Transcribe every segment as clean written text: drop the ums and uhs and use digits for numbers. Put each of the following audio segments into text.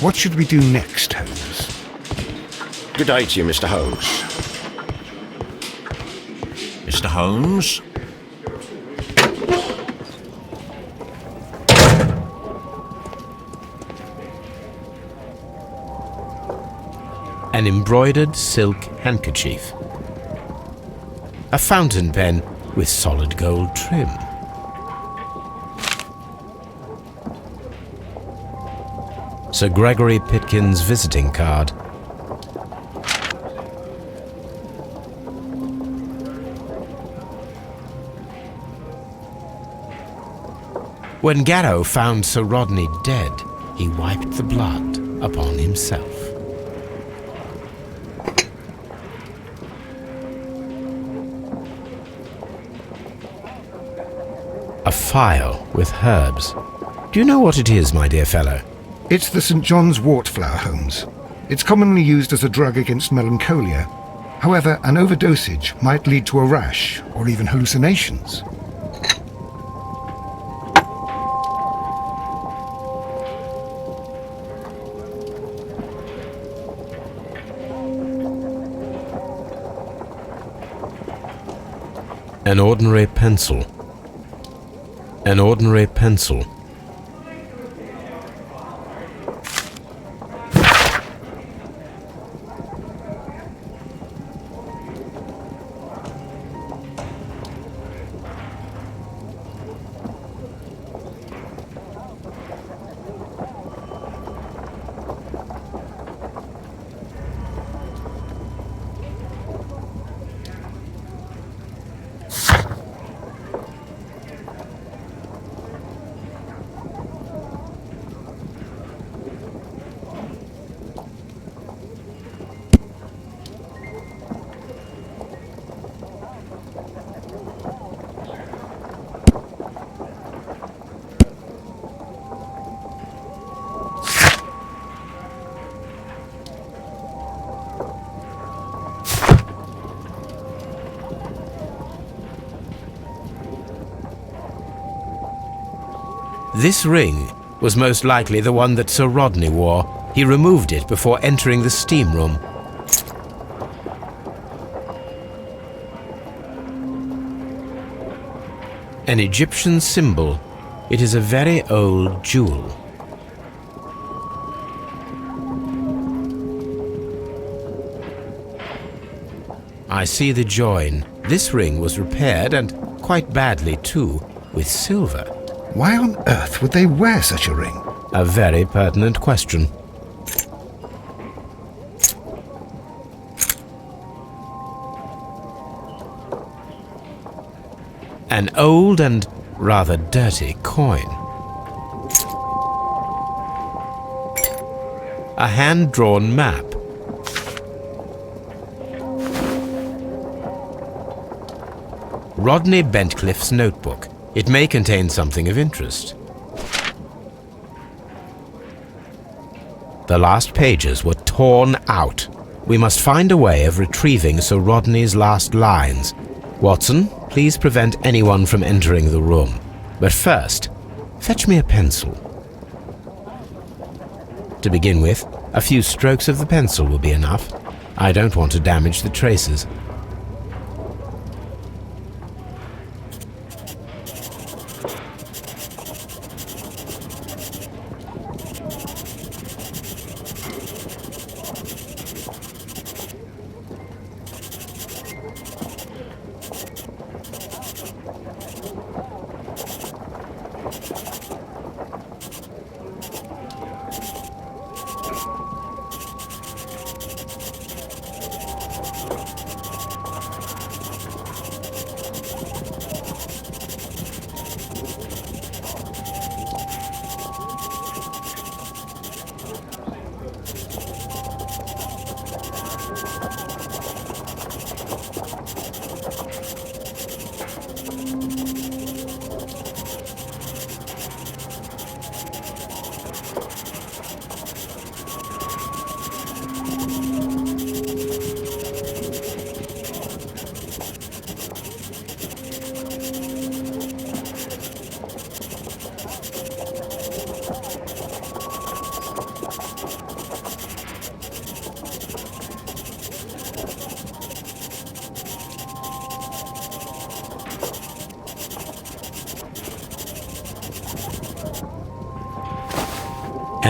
What should we do next, Holmes? Good day to you, Mr. Holmes. Mr. Holmes? An embroidered silk handkerchief. A fountain pen with solid gold trim. Sir Gregory Pitkin's visiting card. When Garrow found Sir Rodney dead, he wiped the blood upon himself. A phial with herbs. Do you know what it is, my dear fellow? It's the St. John's wort flower, Holmes. It's commonly used as a drug against melancholia. However, an overdosage might lead to a rash or even hallucinations. An ordinary pencil. An ordinary pencil. This ring was most likely the one that Sir Rodney wore. He removed it before entering the steam room. An Egyptian symbol. It is a very old jewel. I see the join. This ring was repaired, and quite badly too, with silver. Why on earth would they wear such a ring? A very pertinent question. An old and rather dirty coin. A hand-drawn map. Rodney Bentcliffe's notebook. It may contain something of interest. The last pages were torn out. We must find a way of retrieving Sir Rodney's last lines. Watson, please prevent anyone from entering the room. But first, fetch me a pencil. To begin with, a few strokes of the pencil will be enough. I don't want to damage the traces.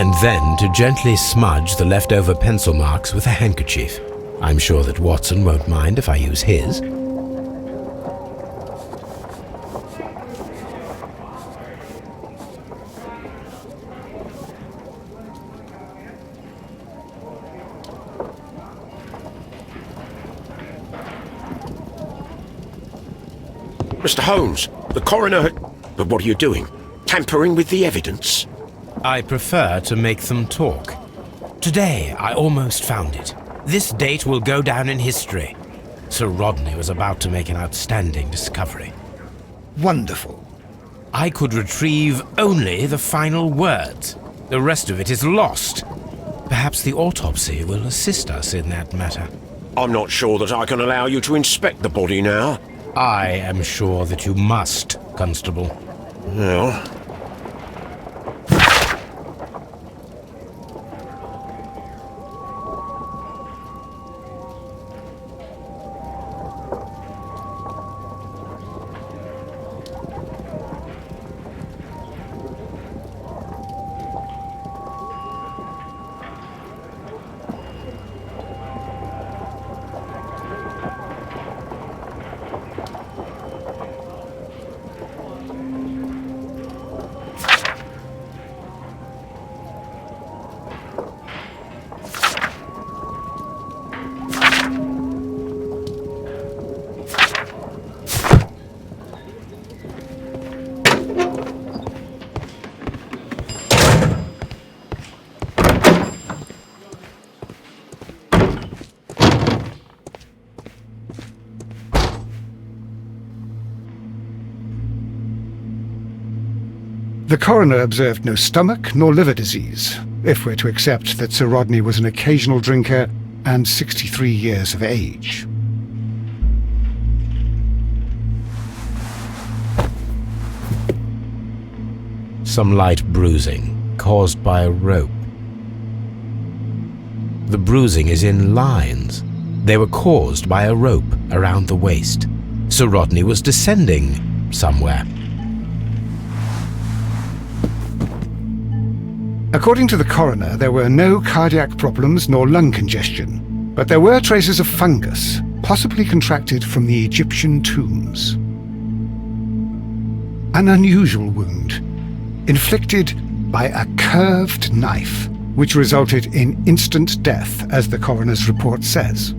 and then to gently smudge the leftover pencil marks with a handkerchief. I'm sure that Watson won't mind if I use his. Mr. Holmes, the coroner had... But what are you doing? Tampering with the evidence? I prefer to make them talk. Today, I almost found it. This date will go down in history. Sir Rodney was about to make an outstanding discovery. Wonderful. I could retrieve only the final words. The rest of it is lost. Perhaps the autopsy will assist us in that matter. I'm not sure that I can allow you to inspect the body now. I am sure that you must, Constable. Well... The coroner observed no stomach nor liver disease, if we're to accept that Sir Rodney was an occasional drinker and 63 years of age. Some light bruising, caused by a rope. The bruising is in lines. They were caused by a rope around the waist. Sir Rodney was descending somewhere. According to the coroner, there were no cardiac problems nor lung congestion, but there were traces of fungus, possibly contracted from the Egyptian tombs. An unusual wound, inflicted by a curved knife, which resulted in instant death, as the coroner's report says.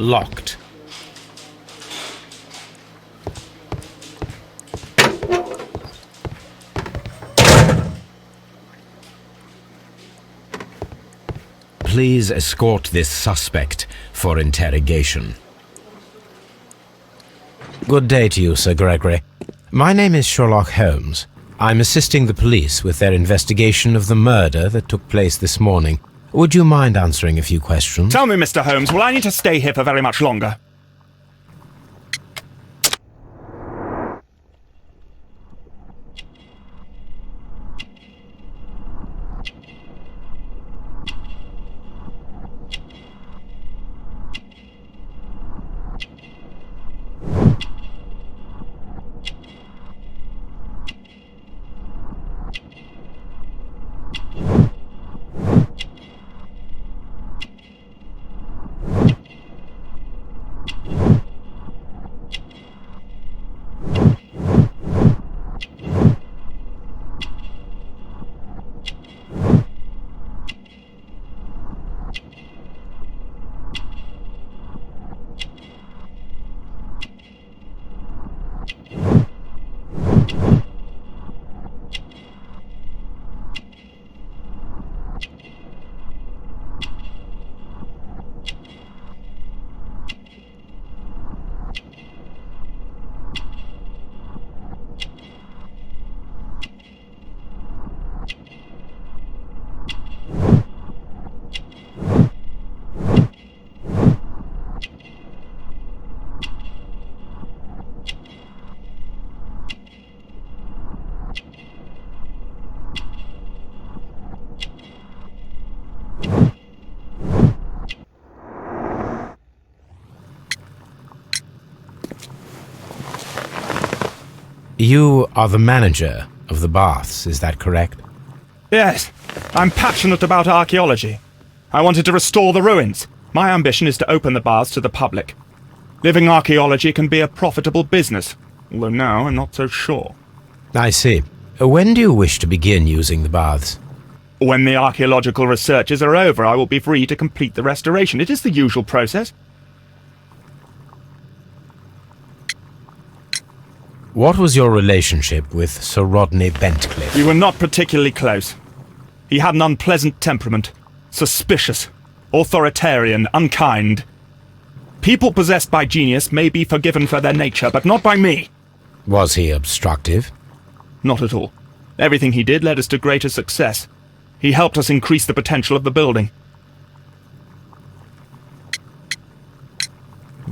Locked. Please escort this suspect for interrogation. Good day to you, Sir Gregory. My name is Sherlock Holmes. I'm assisting the police with their investigation of the murder that took place this morning. Would you mind answering a few questions? Tell me, Mr. Holmes, will I need to stay here for very much longer? You are the manager of the baths, is that correct? Yes, I'm passionate about archaeology. I wanted to restore the ruins. My ambition is to open the baths to the public. Living archaeology can be a profitable business, although now I'm not so sure. I see. When do you wish to begin using the baths? When the archaeological researches are over, I will be free to complete the restoration. It is the usual process. What was your relationship with Sir Rodney Bentcliffe? We were not particularly close. He had an unpleasant temperament. Suspicious, authoritarian, unkind. People possessed by genius may be forgiven for their nature, but not by me. Was he obstructive? Not at all. Everything he did led us to greater success. He helped us increase the potential of the building.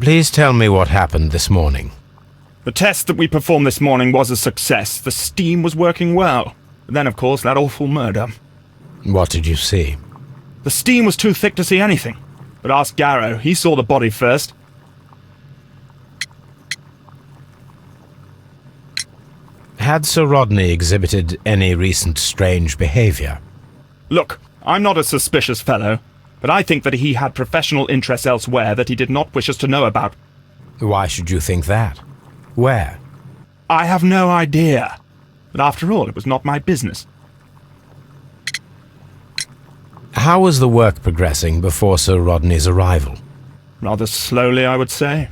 Please tell me what happened this morning. The test that we performed this morning was a success. The steam was working well. But then, of course, that awful murder. What did you see? The steam was too thick to see anything. But ask Garrow. He saw the body first. Had Sir Rodney exhibited any recent strange behavior? Look, I'm not a suspicious fellow, but I think that he had professional interests elsewhere that he did not wish us to know about. Why should you think that? Where? I have no idea. But after all, it was not my business. How was the work progressing before Sir Rodney's arrival? Rather slowly, I would say.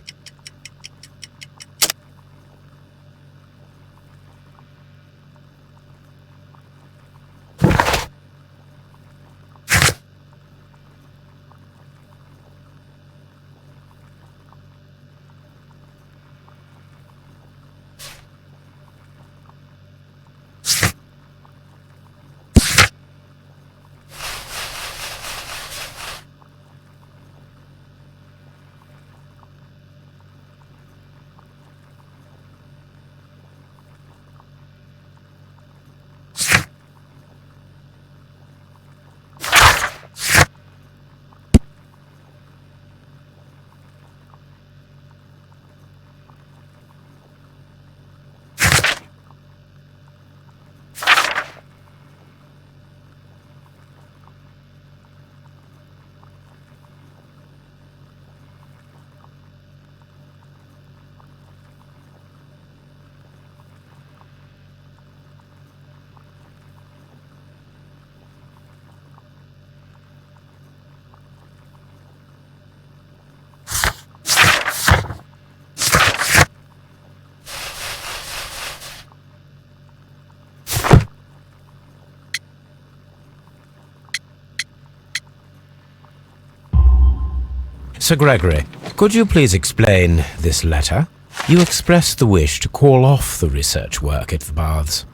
Sir Gregory, could you please explain this letter? You expressed the wish to call off the research work at the baths.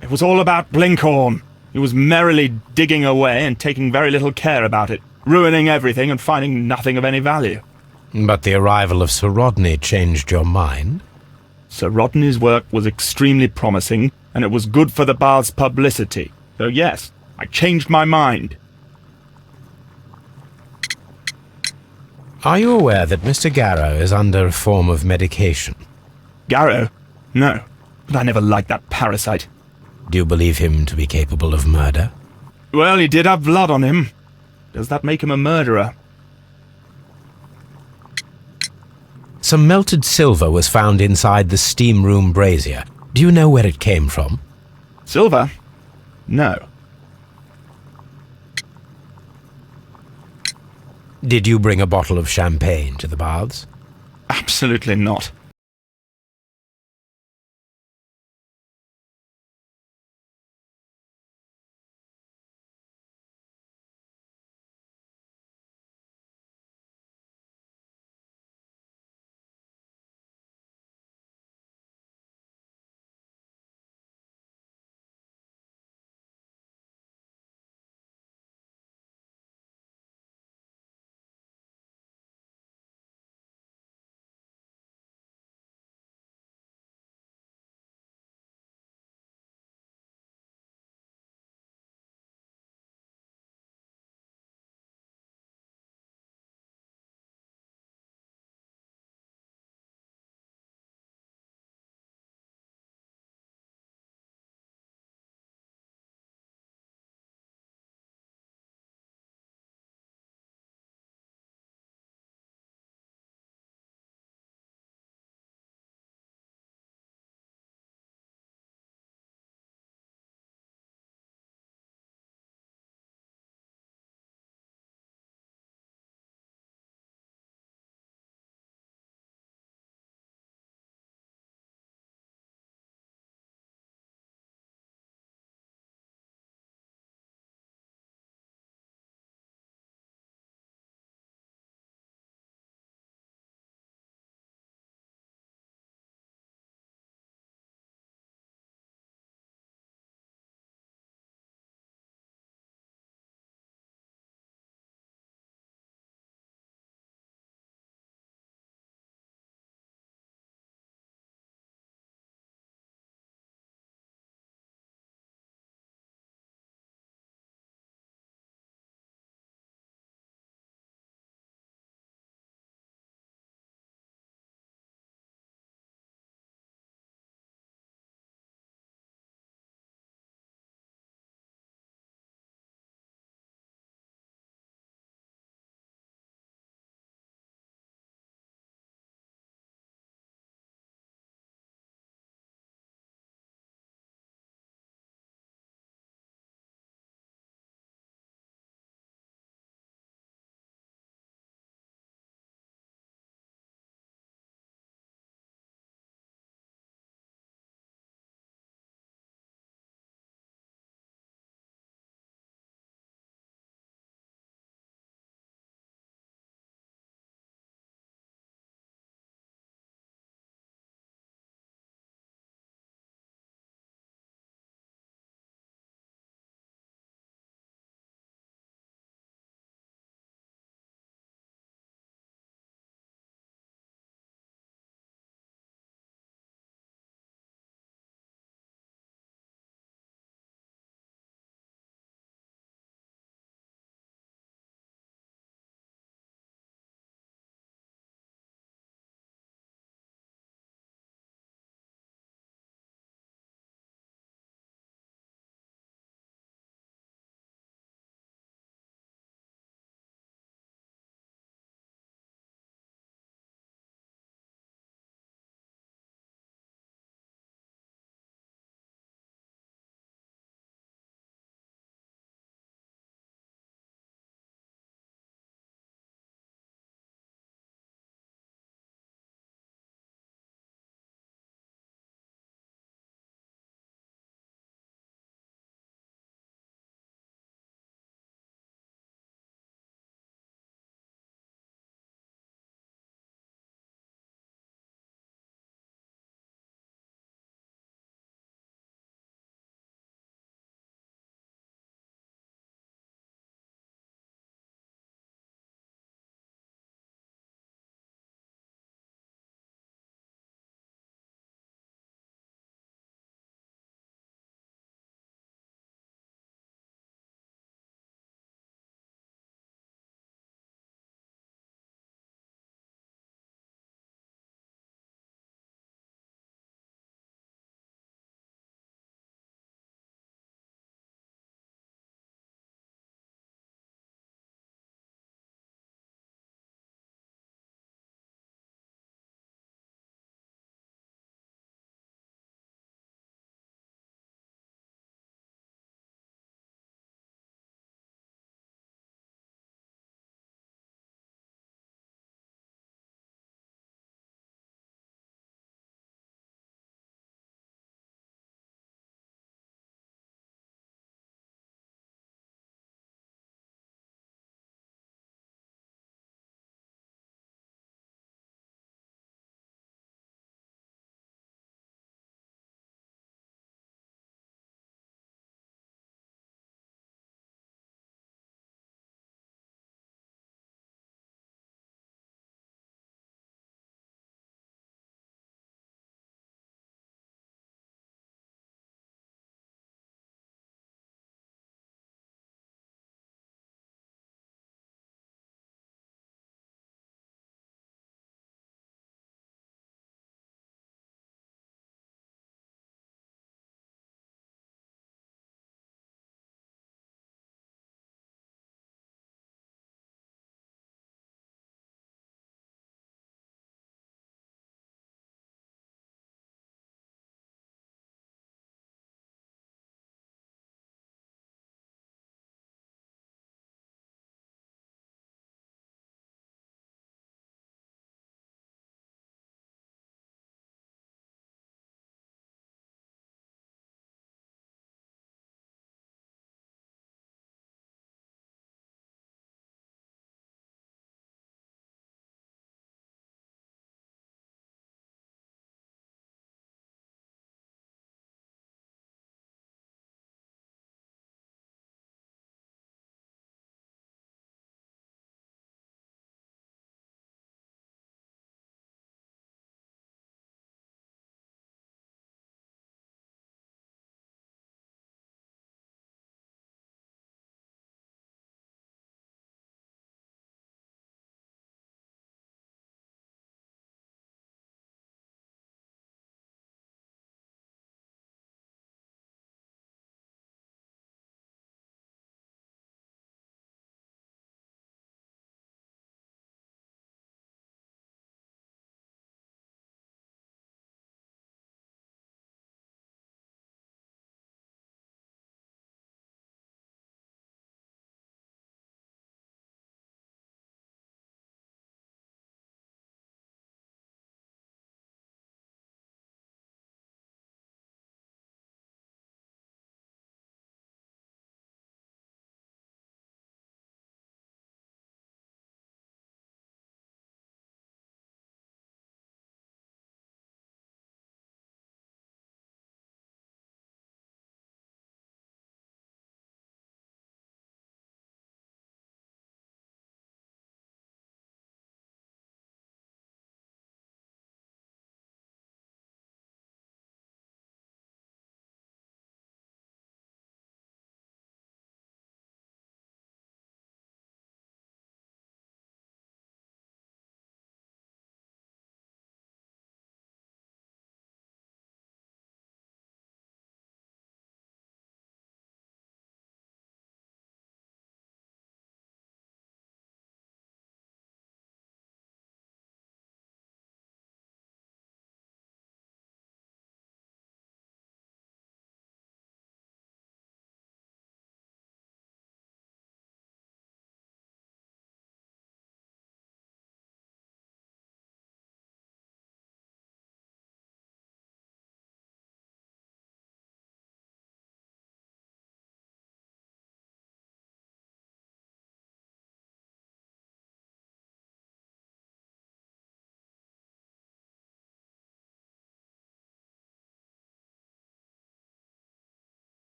It was all about Blinkhorn. He was merrily digging away and taking very little care about it, ruining everything and finding nothing of any value. But the arrival of Sir Rodney changed your mind? Sir Rodney's work was extremely promising, and it was good for the bath's publicity. So yes, I changed my mind. Are you aware that Mr. Garrow is under a form of medication? Garrow? No, but I never liked that parasite. Do you believe him to be capable of murder? Well, he did have blood on him. Does that make him a murderer? Some melted silver was found inside the steam room brazier. Do you know where it came from? Silver? No. Did you bring a bottle of champagne to the baths? Absolutely not.